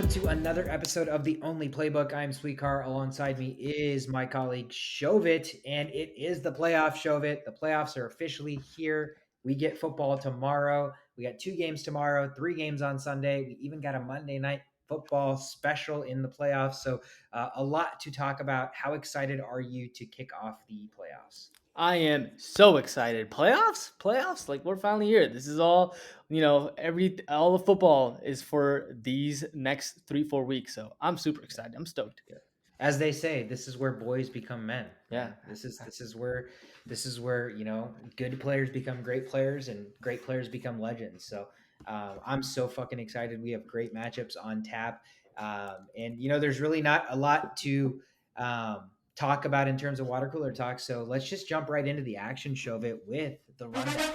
welcome to another episode of the Only Playbook. I'm Sweetcar. Alongside me is my colleague Shovit, and it is the playoff Shovit. The playoffs are officially here. We get football tomorrow. We got 2 games tomorrow, 3 games on Sunday. We even got a Monday night football special in the playoffs. So a lot to talk about. How excited are you to kick off the playoffs? I am so excited. Playoffs, like we're finally here. This is all, all the football is for these next 3, 4 weeks. So I'm super excited. I'm stoked. As they say, this is where boys become men, Yeah. man. This is where good players become great players and great players become legends. So I'm so fucking excited. We have great matchups on tap, and there's really not a lot to talk about in terms of water cooler talk. So let's just jump right into the action show of it with the rundown.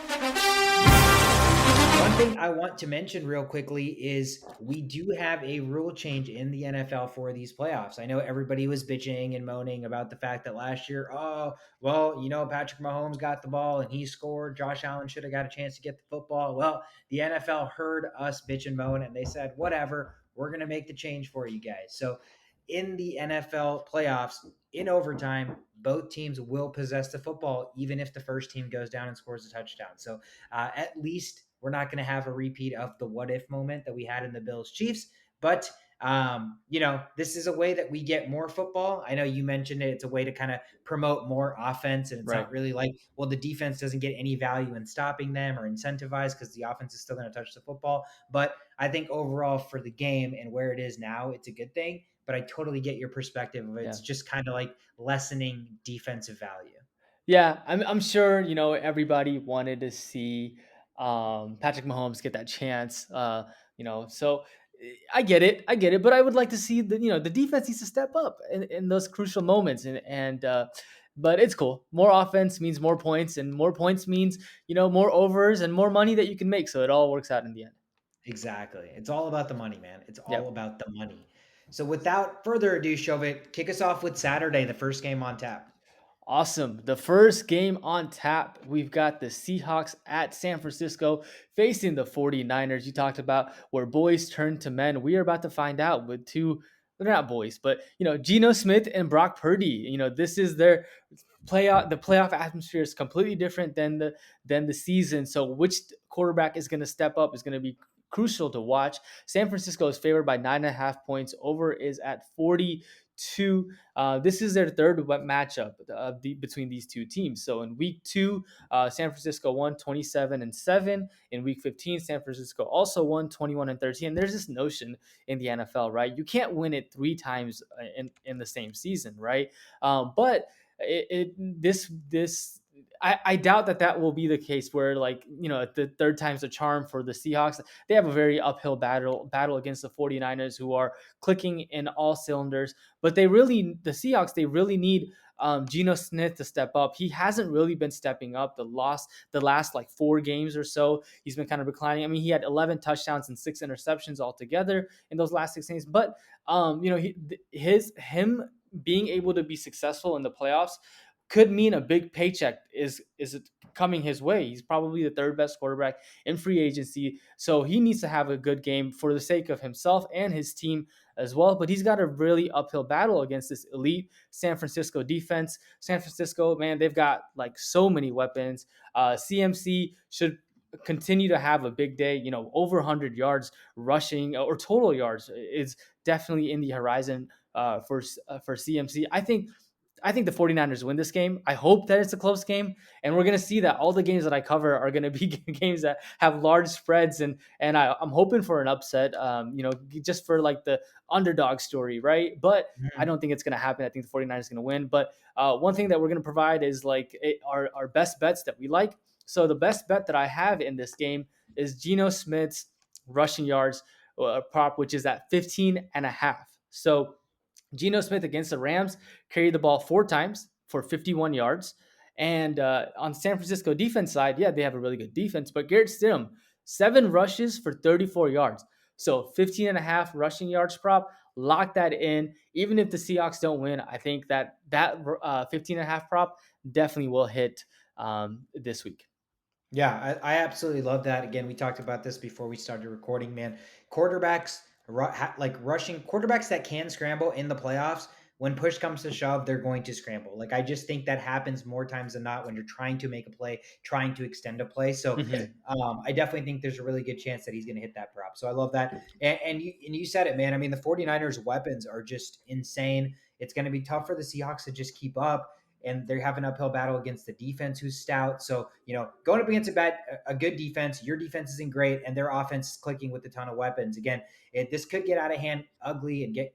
One thing I want to mention real quickly is we do have a rule change in the NFL for these playoffs. I know everybody was bitching and moaning about the fact that last year, oh, well, Patrick Mahomes got the ball and he scored. Josh Allen should have got a chance to get the football. Well, the NFL heard us bitch and moan and they said, whatever, we're going to make the change for you guys. So in the NFL playoffs, in overtime, both teams will possess the football, even if the first team goes down and scores a touchdown. So at least we're not going to have a repeat of the what if moment that we had in the Bills Chiefs. But, this is a way that we get more football. I know you mentioned it. It's a way to kind of promote more offense. And it's Right. not really like, well, the defense doesn't get any value in stopping them or incentivized because the offense is still going to touch the football. But I think overall for the game and where it is now, it's a good thing. But I totally get your perspective of it. Yeah. It's just kind of like lessening defensive value. Yeah. I'm sure, everybody wanted to see Patrick Mahomes get that chance. So I get it. I get it. But I would like to see the defense needs to step up in those crucial moments. But it's cool. More offense means more points, and more points means, more overs and more money that you can make. So it all works out in the end. Exactly. It's all about the money, man. It's all Yep. about the money. So without further ado, Shovit, kick us off with Saturday, the first game on tap. Awesome. The first game on tap, we've got the Seahawks at San Francisco facing the 49ers. You talked about where boys turn to men. We are about to find out with two, they're not boys, but Geno Smith and Brock Purdy. This is their playoff. The playoff atmosphere is completely different than the season. So which quarterback is going to step up is going to be crucial to watch. San Francisco is favored by 9.5 points. Over is at 42. This is their third matchup between these two teams. So in week 2, San Francisco won 27-7. In week 15, San Francisco also won 21-13. And there's this notion in the NFL, right? You can't win it 3 times in the same season, right? But I doubt that will be the case where, the third time's a charm for the Seahawks. They have a very uphill battle against the 49ers, who are clicking in all cylinders. But the Seahawks, they really need Geno Smith to step up. He hasn't really been stepping up. The last like 4 games or so, he's been kind of declining. I mean, he had 11 touchdowns and 6 interceptions altogether in those last 6 games. But him being able to be successful in the playoffs could mean a big paycheck is coming his way. He's probably the third best quarterback in free agency, so he needs to have a good game for the sake of himself and his team as well. But he's got a really uphill battle against this elite San Francisco defense. San Francisco, man, they've got like so many weapons. CMC should continue to have a big day. Over 100 yards rushing or total yards is definitely in the horizon for CMC. I think the 49ers win this game. I hope that it's a close game. And we're going to see that all the games that I cover are going to be games that have large spreads. I'm hoping for an upset, just for like the underdog story, right? But I don't think it's going to happen. I think the 49ers are going to win. But one thing that we're going to provide is our best bets that we like. So the best bet that I have in this game is Geno Smith's rushing yards prop, which is at 15.5. So Geno Smith against the Rams carried the ball 4 times for 51 yards. And on San Francisco defense side, yeah, they have a really good defense, but Garrett Stidham, 7 rushes for 34 yards. So 15.5 rushing yards prop, lock that in. Even if the Seahawks don't win, I think that 15.5 prop definitely will hit this week. Yeah, I absolutely love that. Again, we talked about this before we started recording, man. Quarterbacks like rushing quarterbacks that can scramble in the playoffs. When push comes to shove, they're going to scramble. Like I just think that happens more times than not when you're trying to make a play, trying to extend a play. So Mhm. I definitely think there's a really good chance that he's going to hit that prop. So I love that. And you said it, man. I mean, the 49ers weapons are just insane. It's going to be tough for the Seahawks to just keep up, and they have an uphill battle against the defense who's stout. So, going up against a good defense, your defense isn't great, and their offense is clicking with a ton of weapons. Again, this could get out of hand ugly and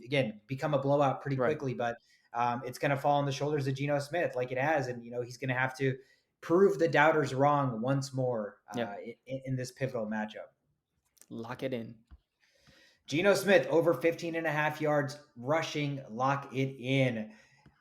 again, become a blowout pretty Right. quickly, but it's going to fall on the shoulders of Geno Smith like it has. And, he's going to have to prove the doubters wrong once more Yep. in this pivotal matchup. Lock it in. Geno Smith over 15 and a half yards rushing, lock it in.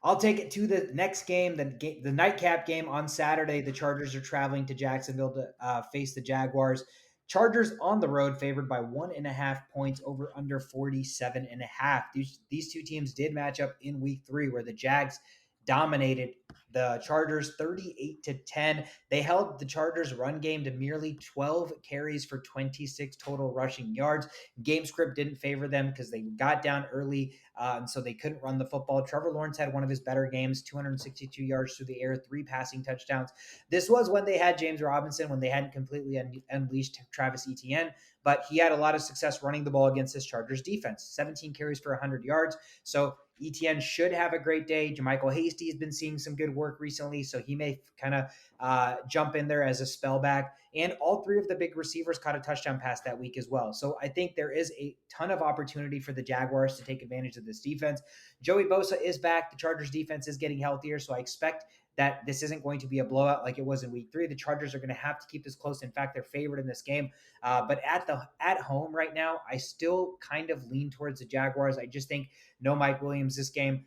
I'll take it to the next game, the nightcap game on Saturday. The Chargers are traveling to Jacksonville to face the Jaguars. Chargers on the road, favored by 1.5 points, over under 47 and a half. These two teams did match up in week 3, where the Jags dominated the Chargers 38-10. They held the Chargers run game to merely 12 carries for 26 total rushing yards. Game script didn't favor them because they got down early, and so they couldn't run the football. Trevor Lawrence had one of his better games, 262 yards through the air, 3 passing touchdowns. This was when they had James Robinson, when they hadn't completely unleashed Travis Etienne, but he had a lot of success running the ball against this Chargers defense, 17 carries for 100 yards. So Etienne should have a great day. JaMychal Hasty has been seeing some good work recently, so he may kind of jump in there as a spell back. And all 3 of the big receivers caught a touchdown pass that week as well. So I think there is a ton of opportunity for the Jaguars to take advantage of this defense. Joey Bosa is back. The Chargers defense is getting healthier, so I expect that this isn't going to be a blowout like it was in week 3. The Chargers are going to have to keep this close. In fact, they're favored in this game. But at home right now, I still kind of lean towards the Jaguars. I just think no Mike Williams this game.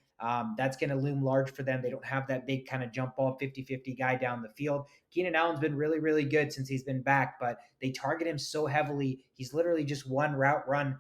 That's going to loom large for them. They don't have that big kind of jump ball 50-50 guy down the field. Keenan Allen's been really, really good since he's been back, but they target him so heavily. He's literally just one route run,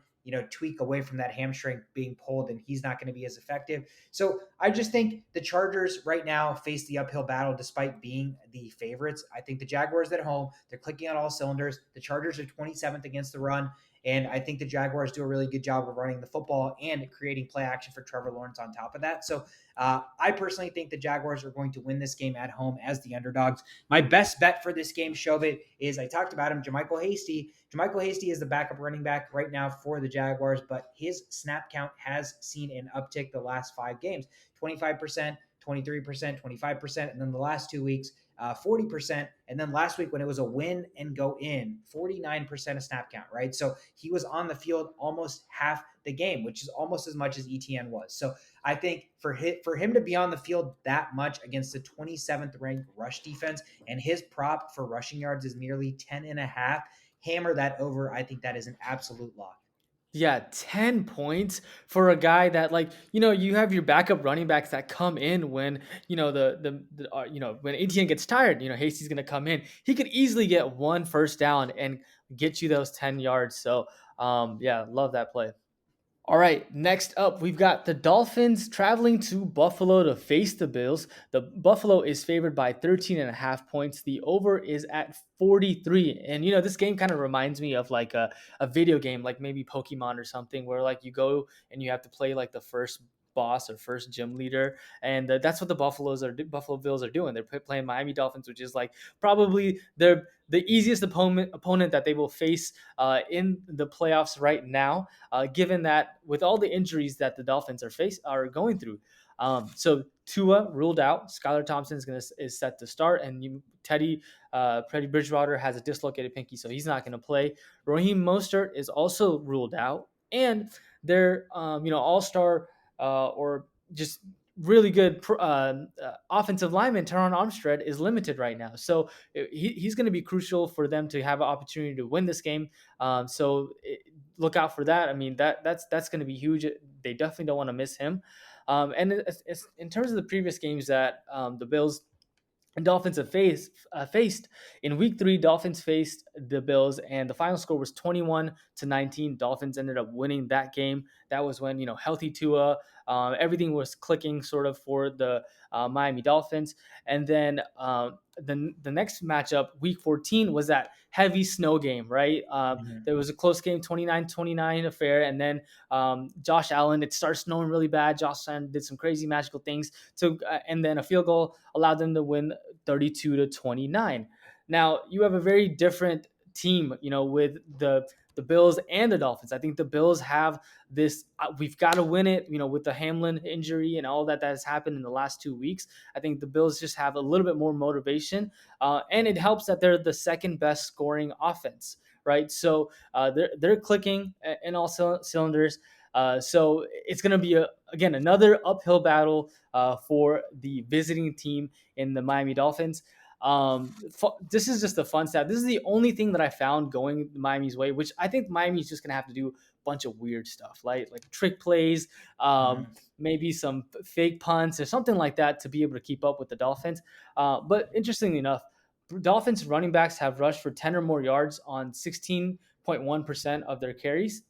tweak away from that hamstring being pulled, and he's not going to be as effective. So I just think the Chargers right now face the uphill battle despite being the favorites. I think the Jaguars at home, they're clicking on all cylinders. The Chargers are 27th against the run. And I think the Jaguars do a really good job of running the football and creating play action for Trevor Lawrence on top of that. So I personally think the Jaguars are going to win this game at home as the underdogs. My best bet for this game, Shobit, is I talked about him, JaMychal Hasty. JaMychal Hasty is the backup running back right now for the Jaguars, but his snap count has seen an uptick the last 5 games, 25%, 23%, 25%, and then the last 2 weeks, 40%. And then last week when it was a win and go in, 49% of snap count, right? So he was on the field almost half the game, which is almost as much as ETN was. So I think for him to be on the field that much against the 27th ranked rush defense, and his prop for rushing yards is nearly 10 and a half, hammer that over. I think that is an absolute lock. Yeah, 10 points for a guy that, like, you have your backup running backs that come in when, when ATN gets tired, Hasty's going to come in. He could easily get 1 first down and get you those 10 yards. So, yeah, love that play. All right, next up, we've got the Dolphins traveling to Buffalo to face the Bills. The Buffalo is favored by 13 and a half points. The over is at 43. And, this game kind of reminds me of like a video game, like maybe Pokemon or something, where like you go and you have to play like the first boss or first gym leader, and that's what the Buffalo Bills are doing. They're playing Miami Dolphins, which is like probably the easiest opponent that they will face in the playoffs right now, given that with all the injuries that the Dolphins are going through. So Tua ruled out. Skylar Thompson is set to start, and Teddy Bridgewater has a dislocated pinky, so he's not going to play. Raheem Mostert is also ruled out, and their all-star or just really good offensive lineman Teron Armstead is limited right now, so he's going to be crucial for them to have an opportunity to win this game. Look out for that. I mean, that's going to be huge. They definitely don't want to miss him. And it's, in terms of the previous games that the Bills and Dolphins have faced in week 3, Dolphins faced the Bills, and the final score was 21-19. Dolphins ended up winning that game. That was when healthy Tua Everything was clicking sort of for the Miami Dolphins. And then the next matchup, week 14, was that heavy snow game, right? Mhm. There was a close game, 29-29 affair. And then Josh Allen, it started snowing really bad. Josh Allen did some crazy magical things. And then a field goal allowed them to win 32-29. Now, you have a very different team, with the Bills and the Dolphins. I think the Bills have this. We've got to win it. With the Hamlin injury and all that has happened in the last 2 weeks, I think the Bills just have a little bit more motivation, and it helps that they're the second best scoring offense, right? So they're clicking in all cylinders. So it's going to be again another uphill battle for the visiting team in the Miami Dolphins. This is just a fun stat. This is the only thing that I found going Miami's way, which I think Miami's just gonna have to do a bunch of weird stuff, like trick plays, Mhm. maybe some fake punts or something like that to be able to keep up with the Dolphins. But interestingly enough, Dolphins running backs have rushed for 10 or more yards on 16.1% of their carries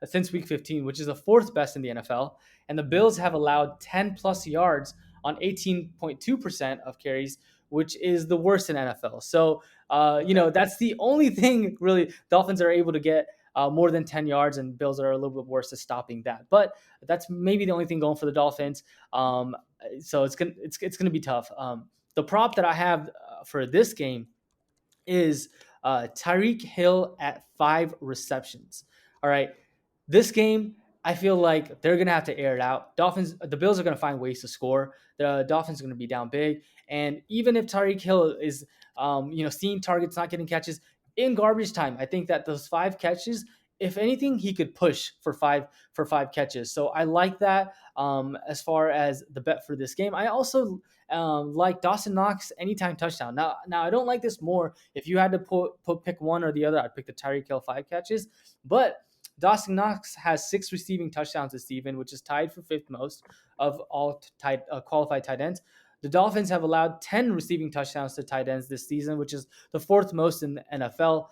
since week 15, which is the fourth best in the NFL. And the Mhm. Bills have allowed 10 plus yards on 18.2% of carries, which is the worst in NFL. So, Okay. that's the only thing really Dolphins are able to get more than 10 yards, and Bills are a little bit worse at stopping that. But that's maybe the only thing going for the Dolphins. So it's gonna be tough. The prop that I have for this game is Tyreek Hill at 5 receptions. All right, this game, I feel like they're gonna have to air it out. The Bills are gonna find ways to score. The Dolphins are gonna be down big, and even if Tyreek Hill is, seeing targets, not getting catches in garbage time, I think that those 5 catches, if anything, he could push for five catches. So I like that as far as the bet for this game. I also like Dawson Knox anytime touchdown. Now I don't like this more. If you had to pick one or the other, I'd pick the Tyreek Hill 5 catches, but Dawson Knox has 6 receiving touchdowns this season, which is tied for fifth most of all qualified tight ends. The Dolphins have allowed 10 receiving touchdowns to tight ends this season, which is the fourth most in the NFL.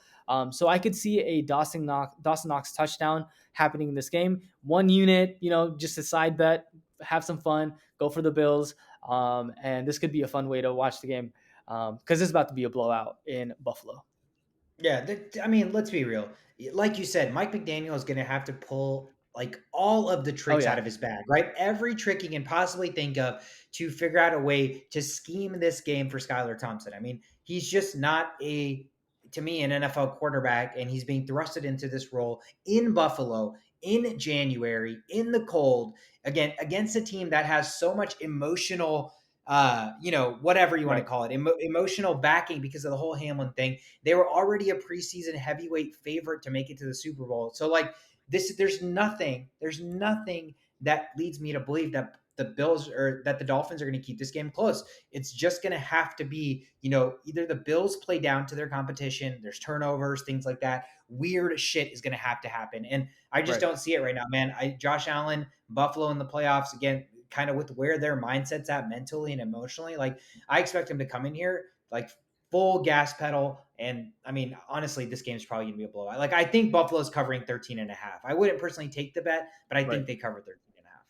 So I could see a Dawson Knox touchdown happening in this game. One unit, just a side bet, have some fun, go for the Bills. And this could be a fun way to watch the game because it's about to be a blowout in Buffalo. Yeah, I mean, let's be real. Like you said, Mike McDaniel is going to have to pull like all of the Oh tricks out yeah, of his bag, right? Every trick he can possibly think of to figure out a way to scheme this game for Skylar Thompson. I mean, he's just not to me, an NFL quarterback, and he's being thrusted into this role in Buffalo in January in the cold again against a team that has so much emotional whatever you want to right, call it, emotional backing because of the whole Hamlin thing. They were already a preseason heavyweight favorite to make it to the Super Bowl. So like there's nothing that leads me to believe that the Bills or that the Dolphins are going to keep this game close. It's just going to have to be, either the Bills play down to their competition, there's turnovers, things like that. Weird shit is going to have to happen. And I just right, don't see it right now, man. Josh Allen, Buffalo in the playoffs again, kind of with where their mindset's at mentally and emotionally. Like I expect them to come in here like full gas pedal. And I mean, honestly, this game's probably going to be a blowout. Like I think Buffalo's covering 13 and a half. I wouldn't personally take the bet, but I right. think they cover 13 and a half.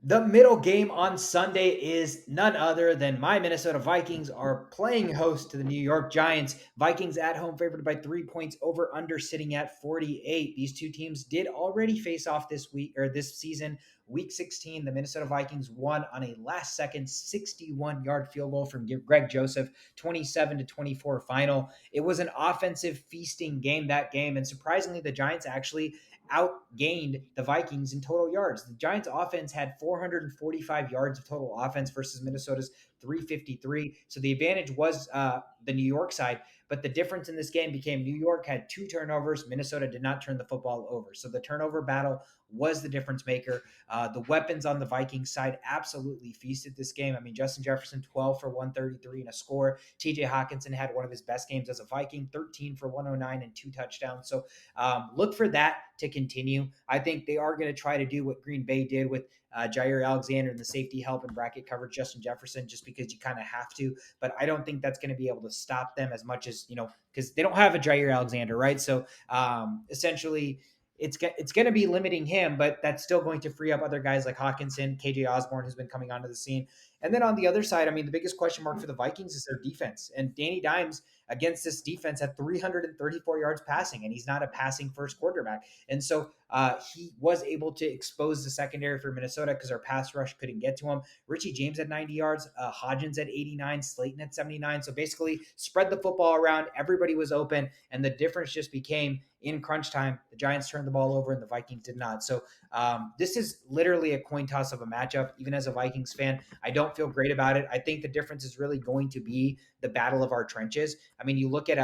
The middle game on Sunday is none other than my Minnesota Vikings are playing host to the New York Giants. Vikings at home favored by 3 points, over under sitting at 48. These two teams did already face off this week or this season. Week 16, the Minnesota Vikings won on a last second 61-yard field goal from Greg Joseph, 27-24 final. It was an offensive feasting game that game. And surprisingly, the Giants actually outgained the Vikings in total yards. The Giants offense had 445 yards of total offense versus Minnesota's 353. So the advantage was the New York side, but the difference in this game became New York had 2 turnovers. Minnesota did not turn the football over. So the turnover battle was the difference maker. The weapons on the Vikings side absolutely feasted this game. I mean, Justin Jefferson, 12 for 133 and a score. TJ Hawkinson had one of his best games as a Viking, 13 for 109 and 2 touchdowns. So look for that to continue. I think they are going to try to do what Green Bay did with Jair Alexander and the safety help and bracket coverage Justin Jefferson, just because you kind of have to. But I don't think that's going to be able to stop them as much as, because they don't have a Jair Alexander, right? So essentially, it's going to be limiting him, but that's still going to free up other guys like Hawkinson, KJ Osborne, who's been coming onto the scene. And then on the other side, I mean, the biggest question mark for the Vikings is their defense. And Danny Dimes against this defense had 334 yards passing, and he's not a passing first quarterback. And so he was able to expose the secondary for Minnesota because our pass rush couldn't get to him. Richie James had 90 yards, Hodgins at 89, Slayton at 79. So basically, spread the football around. Everybody was open, and the difference just became in crunch time, the Giants turned the ball over and the Vikings did not. So this is literally a coin toss of a matchup. Even as a Vikings fan, I don't feel great about it. I think the difference is really going to be the battle of our trenches. I mean, you look at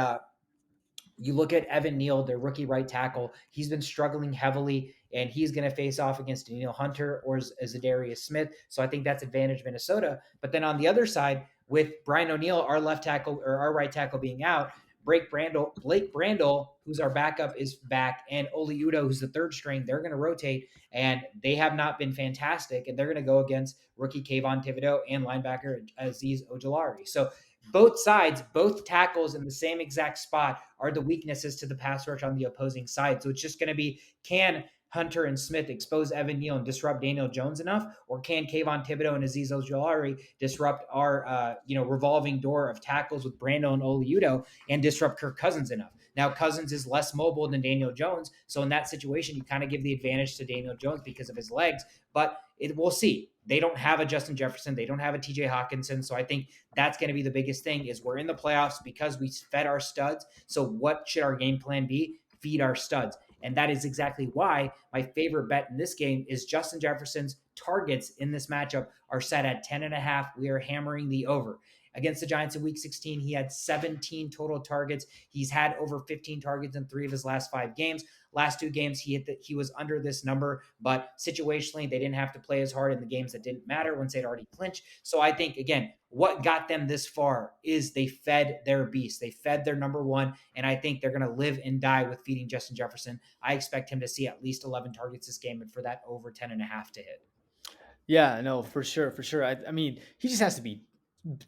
Evan Neal, their rookie right tackle. He's been struggling heavily, and he's going to face off against Daniel Hunter or Zadarius Smith. So I think that's advantage Minnesota. But then on the other side, with Brian O'Neill, our left tackle or our right tackle being out, Blake Brandel, who's our backup, is back, and Oli Udo, who's the third string. They're going to rotate, and they have not been fantastic, and they're going to go against rookie Kayvon Thibodeau and linebacker Azeez Ojulari. So both sides, both tackles in the same exact spot are the weaknesses to the pass rush on the opposing side. So it's just going to be, can Hunter and Smith expose Evan Neal and disrupt Daniel Jones enough, or can Kayvon Thibodeau and Azeez Ojulari disrupt our revolving door of tackles with Brando and Oli Udo and disrupt Kirk Cousins enough? Now, Cousins is less mobile than Daniel Jones, so in that situation, you kind of give the advantage to Daniel Jones because of his legs, but we'll see. They don't have a Justin Jefferson. They don't have a TJ Hawkinson. So I think that's going to be the biggest thing is we're in the playoffs because we fed our studs. So what should our game plan be? Feed our studs. And that is exactly why my favorite bet in this game is Justin Jefferson's targets in this matchup are set at 10.5. We are hammering the over. Against the Giants in week 16, he had 17 total targets. He's had over 15 targets in 3 of his last 5 games. Last 2 games, he was under this number, but situationally, they didn't have to play as hard in the games that didn't matter once they'd already clinched. So I think, again, what got them this far is they fed their beast. They fed their number one, and I think they're going to live and die with feeding Justin Jefferson. I expect him to see at least 11 targets this game and for that over 10.5 to hit. Yeah, no, for sure, for sure. I mean, he just has to be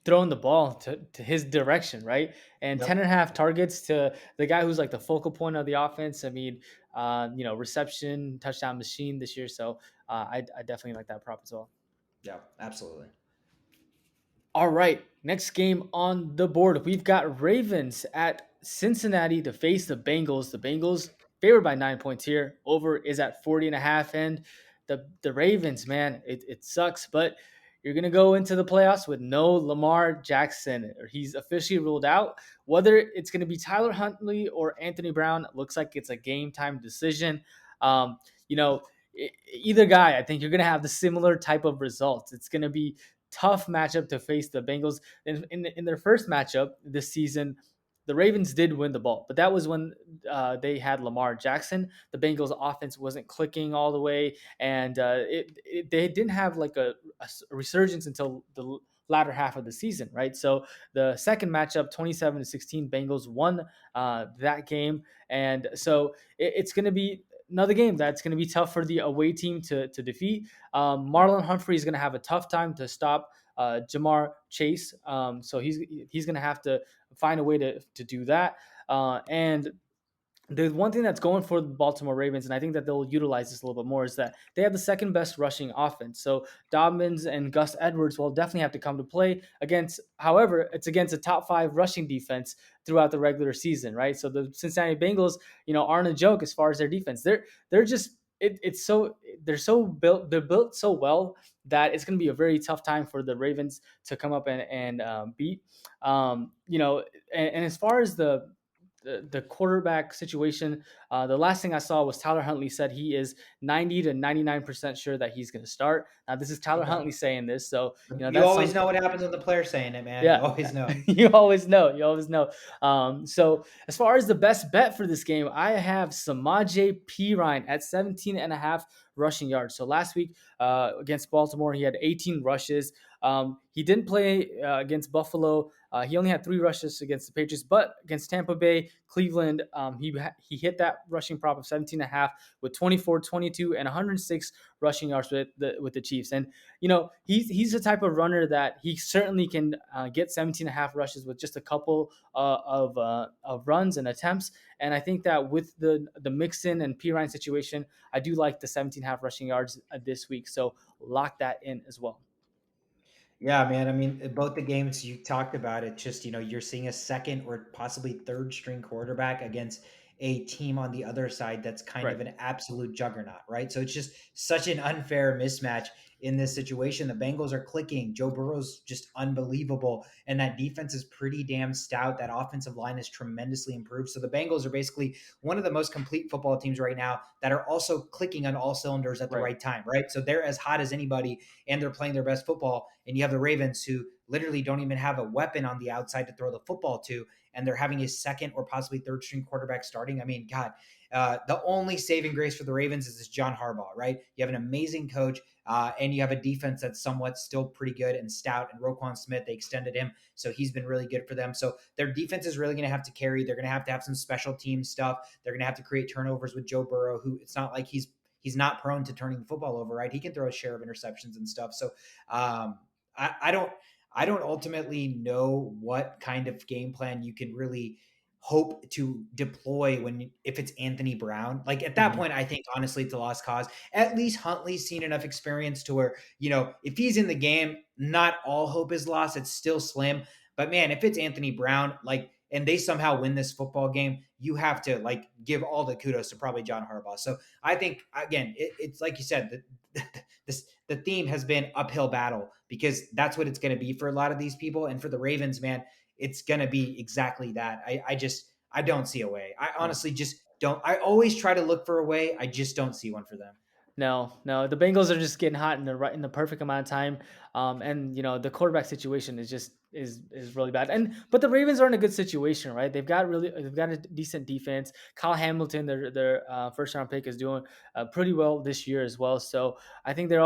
throwing the ball to his direction, right? And Yep. 10.5 targets to the guy who's like the focal point of the offense. I mean, reception, touchdown machine this year. So I definitely like that prop as well. Yeah, absolutely. All right, next game on the board. We've got Ravens at Cincinnati to face the Bengals. The Bengals favored by 9 points here. Over is at 40.5. And the Ravens, man, it sucks, but you're going to go into the playoffs with no Lamar Jackson. He's officially ruled out. Whether it's going to be Tyler Huntley or Anthony Brown, looks like it's a game time decision. Um, you know, either guy, I think you're going to have the similar type of results. It's going to be tough matchup to face the Bengals. In their first matchup this season, the Ravens did win the ball, but that was when they had Lamar Jackson. The Bengals offense wasn't clicking all the way, and they didn't have like a resurgence until the latter half of the season, right? So the second matchup, 27-16, Bengals won that game, and so it's going to be another game that's going to be tough for the away team to defeat. Marlon Humphrey is going to have a tough time to stop Jamar Chase. So he's going to have to find a way to do that. And the one thing that's going for the Baltimore Ravens, and I think that they'll utilize this a little bit more, is that they have the second best rushing offense. So Dobbins and Gus Edwards will definitely have to come to play against. However, it's against a top 5 rushing defense throughout the regular season, right? So the Cincinnati Bengals, aren't a joke as far as their defense. They're just they're built so well that it's going to be a very tough time for the Ravens to come up and beat. And as far as the quarterback situation, the last thing I saw was Tyler Huntley said he is 90 to 99% sure that he's going to start. Now, this is Tyler Okay. Huntley saying this, so You that's always know what happens when the player's saying it, man. You yeah, always know. you always know. You always know. So as far as the best bet for this game, I have Samaje Perine at 17.5 rushing yards. So last week against Baltimore, he had 18 rushes. He didn't play against Buffalo. He only had 3 rushes against the Patriots, but against Tampa Bay, Cleveland, he hit that rushing prop of 17.5 with 24, 22, and 106 rushing yards with the Chiefs. And he's the type of runner that he certainly can get 17 and a half rushes with just a couple of runs and attempts. And I think that with the Mixon and P Ryan situation, I do like the 17 and a half rushing yards this week. So lock that in as well. Yeah, man. I mean, both the games you talked about, it just, you're seeing a second or possibly third string quarterback against a team on the other side that's kind Right. of an absolute juggernaut, right? So it's just such an unfair mismatch in this situation. The Bengals are clicking. Joe Burrow's just unbelievable. And that defense is pretty damn stout. That offensive line is tremendously improved. So the Bengals are basically one of the most complete football teams right now that are also clicking on all cylinders at the Right. right time, right? So they're as hot as anybody and they're playing their best football. And you have the Ravens who literally don't even have a weapon on the outside to throw the football to, and they're having a second or possibly third string quarterback starting. I mean, God, the only saving grace for the Ravens is this John Harbaugh, right? You have an amazing coach, and you have a defense that's somewhat still pretty good and stout. And Roquan Smith, they extended him, so he's been really good for them. So their defense is really going to have to carry. They're going to have some special team stuff. They're going to have to create turnovers with Joe Burrow, who it's not like he's not prone to turning the football over, right? He can throw a share of interceptions and stuff. So um, I don't ultimately know what kind of game plan you can really hope to deploy if it's Anthony Brown. Like at that Mhm. point, I think honestly it's a lost cause. At least Huntley's seen enough experience to where, if he's in the game, not all hope is lost. It's still slim. But man, if it's Anthony Brown, like, and they somehow win this football game, you have to like give all the kudos to probably John Harbaugh. So I think again, it's like you said, the theme has been uphill battle because that's what it's going to be for a lot of these people. And for the Ravens, man, it's going to be exactly that. I don't see a way. I Yeah. honestly just don't. I always try to look for a way. I just don't see one for them. No, no, the Bengals are just getting hot in the perfect amount of time, and the quarterback situation is really bad. But the Ravens are in a good situation, right? They've got a decent defense. Kyle Hamilton, their first round pick, is doing pretty well this year as well. So I think they've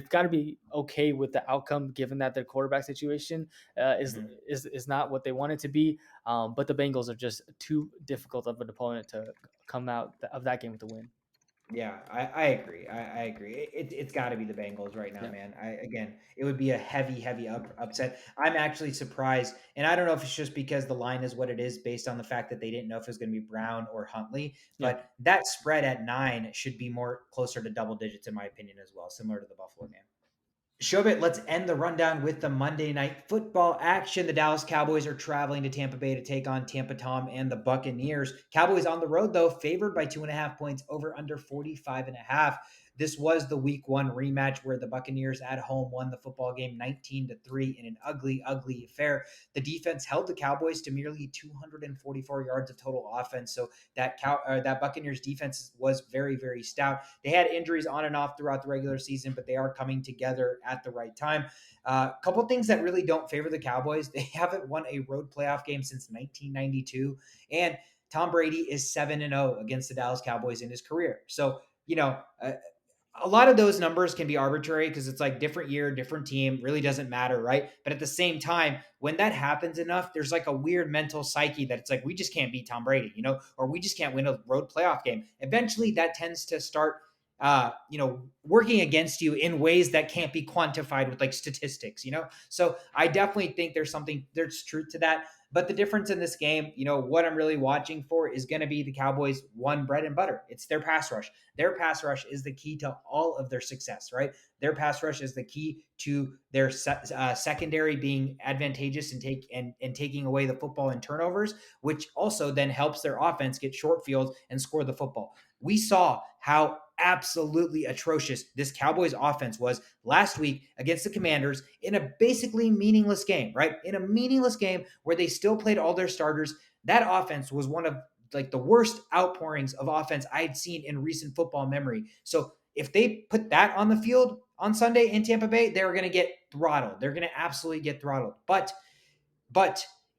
got to be okay with the outcome, given that their quarterback situation Mhm. is not what they want it to be. But the Bengals are just too difficult of an opponent to come out of that game with a win. Yeah, I agree. I agree. It's got to be the Bengals right now, Yeah. man. Again, it would be a heavy upset. I'm actually surprised, and I don't know if it's just because the line is what it is, based on the fact that they didn't know if it was going to be Brown or Huntley. Yeah. But that spread at 9 should be more closer to double digits, in my opinion, as well, similar to the Buffalo game. Shobit, let's end the rundown with the Monday night football action. The Dallas Cowboys are traveling to Tampa Bay to take on Tampa Tom and the Buccaneers. Cowboys on the road, though, favored by 2.5 points, over under 45.5. This was the week one rematch where the Buccaneers at home won the football game 19-3 in an ugly affair. The defense held the Cowboys to merely 244 yards of total offense. So that Buccaneers defense was very stout. They had injuries on and off throughout the regular season, but they are coming together at the right time. A couple things that really don't favor the Cowboys: they haven't won a road playoff game since 1992, and Tom Brady is 7-0 against the Dallas Cowboys in his career. So a lot of those numbers can be arbitrary because it's like different year, different team, really doesn't matter, right? But at the same time, when that happens enough, there's like a weird mental psyche that it's like, we just can't beat Tom Brady, or we just can't win a road playoff game. Eventually, that tends to start, working against you in ways that can't be quantified with like statistics. So I definitely think there's truth to that. But the difference in this game, what I'm really watching for is going to be the Cowboys' one bread and butter. It's their pass rush. Their pass rush is the key to all of their success, right? Their pass rush is the key to their secondary being advantageous and taking away the football in turnovers, which also then helps their offense get short fields and score the football. We saw how absolutely atrocious this Cowboys offense was last week against the Commanders in a basically meaningless game, right? In a meaningless game where they still played all their starters. That offense was one of like the worst outpourings of offense I'd seen in recent football memory. So if they put that on the field on Sunday in Tampa Bay, they're going to get throttled. They're going to absolutely get throttled. But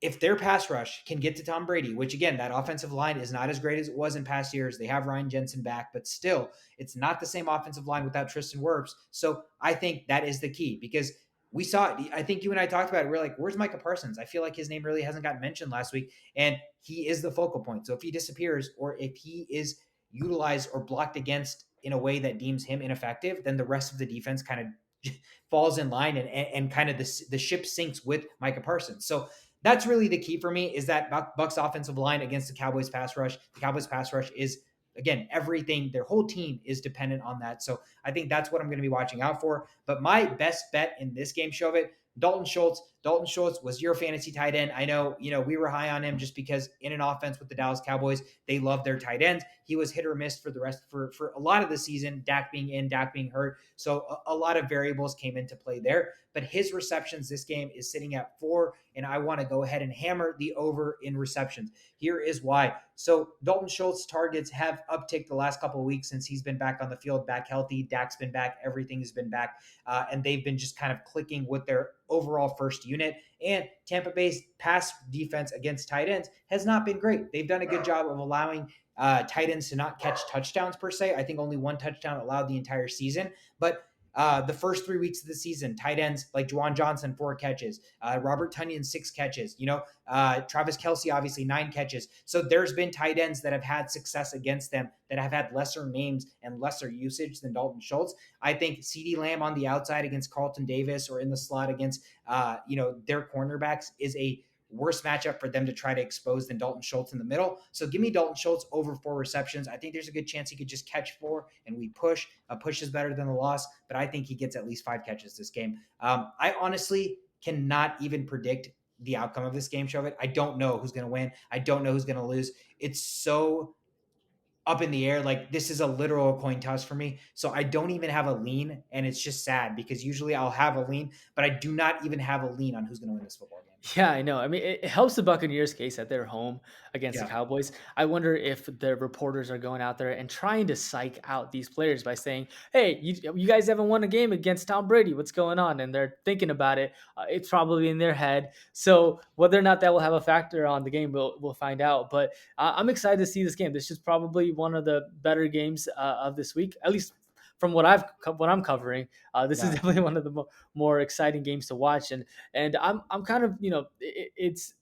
if their pass rush can get to Tom Brady, which again, that offensive line is not as great as it was in past years. They have Ryan Jensen back, but still, it's not the same offensive line without Tristan Wirfs. So I think that is the key because we saw it. I think you and I talked about it. We're like, where's Micah Parsons? I feel like his name really hasn't gotten mentioned last week, and he is the focal point. So if he disappears or if he is utilized or blocked against in a way that deems him ineffective, then the rest of the defense kind of falls in line and kind of the ship sinks with Micah Parsons. So that's really the key for me, is that Bucs offensive line against the Cowboys pass rush. The Cowboys pass rush is, again, everything. Their whole team is dependent on that. So I think that's what I'm going to be watching out for. But my best bet in this game, Shovit, Dalton Schultz. Dalton Schultz was your fantasy tight end. I know, we were high on him just because in an offense with the Dallas Cowboys, they love their tight ends. He was hit or miss for a lot of the season, Dak being in, Dak being hurt. So a lot of variables came into play there. But his receptions this game is sitting at 4, and I want to go ahead and hammer the over in receptions. Here is why. So Dalton Schultz targets have upticked the last couple of weeks since he's been back on the field, back healthy. Dak's been back. Everything has been back. And they've been just kind of clicking with their overall first unit. And Tampa Bay's pass defense against tight ends has not been great. They've done a good job of allowing tight ends to not catch touchdowns per se. I think only 1 touchdown allowed the entire season. But the first 3 weeks of the season, tight ends like Juwan Johnson, 4 catches, Robert Tonyan, 6 catches, Travis Kelce, obviously 9 catches. So there's been tight ends that have had success against them that have had lesser names and lesser usage than Dalton Schultz. I think CeeDee Lamb on the outside against Carlton Davis or in the slot against, their cornerbacks is a worse matchup for them to try to expose than Dalton Schultz in the middle. So give me Dalton Schultz over 4 receptions. I think there's a good chance he could just catch 4 and we push. A push is better than a loss, but I think he gets at least 5 catches this game. I honestly cannot even predict the outcome of this game, Shovit. I don't know who's going to win. I don't know who's going to lose. It's so up in the air. Like, this is a literal coin toss for me. So I don't even have a lean, and it's just sad because usually I'll have a lean, but I do not even have a lean on who's going to win this football game. Yeah, I know. I mean, it helps the Buccaneers' case that they're home against the Yeah. Cowboys. I wonder if the reporters are going out there and trying to psych out these players by saying, "Hey, you guys haven't won a game against Tom Brady. What's going on?" And they're thinking about it. It's probably in their head. So whether or not that will have a factor on the game, we'll find out. But I'm excited to see this game. This is probably one of the better games of this week, at least from what I'm covering. This is definitely one of the more exciting games to watch, and I'm kind of, it's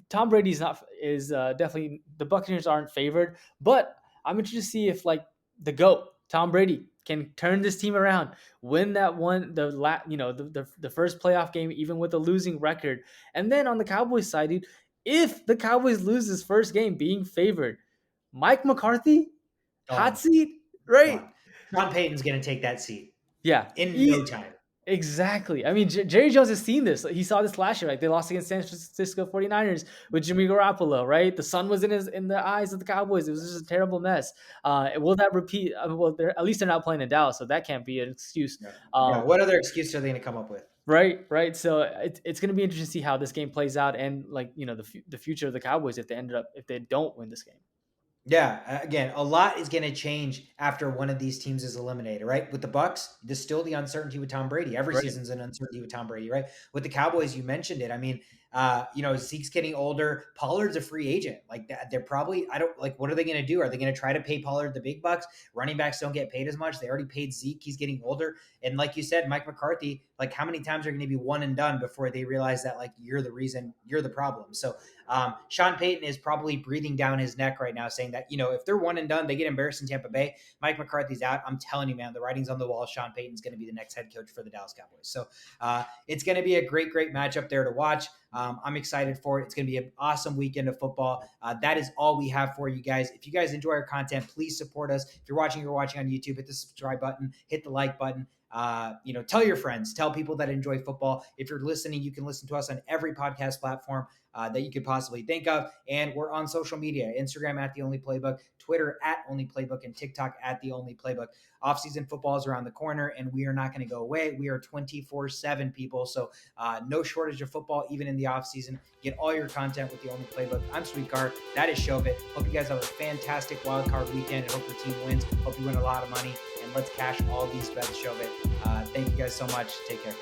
Tom Brady's is definitely, the Buccaneers aren't favored, but I'm interested to see if, like, the GOAT Tom Brady can turn this team around, win that one, the first playoff game, even with a losing record. And then on the Cowboys side, dude, if the Cowboys lose this first game being favored, Mike McCarthy, hot seat, right? Sean Payton's going to take that seat. Yeah. In no time. Exactly. I mean, Jerry Jones has seen this. He saw this last year, right? They lost against San Francisco 49ers with Jimmy Garoppolo, right? The sun was in the eyes of the Cowboys. It was just a terrible mess. Will that repeat? Well, at least they're not playing in Dallas, so that can't be an excuse. What other excuse are they going to come up with? Right. So it's going to be interesting to see how this game plays out, and, like, the future of the Cowboys if they don't win this game. Yeah, again, a lot is going to change after one of these teams is eliminated, right? With the Bucs, there's still the uncertainty with Tom Brady. Every season's an uncertainty with Tom Brady, right? With the Cowboys, you mentioned it. I mean, Zeke's getting older. Pollard's a free agent. Like, they're probably, what are they going to do? Are they going to try to pay Pollard the big bucks? Running backs don't get paid as much. They already paid Zeke. He's getting older. And like you said, Mike McCarthy, like, how many times are going to be one and done before they realize that, like, you're the reason, you're the problem? So Sean Payton is probably breathing down his neck right now, saying that, if they're one and done, they get embarrassed in Tampa Bay, Mike McCarthy's out. I'm telling you, man, the writing's on the wall. Sean Payton's going to be the next head coach for the Dallas Cowboys. So it's going to be a great, great matchup there to watch. I'm excited for it. It's going to be an awesome weekend of football. That is all we have for you guys. If you guys enjoy our content, please support us. If you're watching on YouTube, hit the subscribe button, hit the like button. Tell your friends, tell people that enjoy football. If you're listening, you can listen to us on every podcast platform that you could possibly think of. And we're on social media, Instagram at The Only Playbook, Twitter at Only Playbook, and TikTok at The Only Playbook. Offseason football is around the corner, and we are not going to go away. We are 24/7 people, so no shortage of football, even in the offseason. Get all your content with The Only Playbook. I'm Sweetcar. That is Shovit. Hope you guys have a fantastic wildcard weekend, and hope your team wins. Hope you win a lot of money, and let's cash all these bets, Shovit. Thank you guys so much. Take care.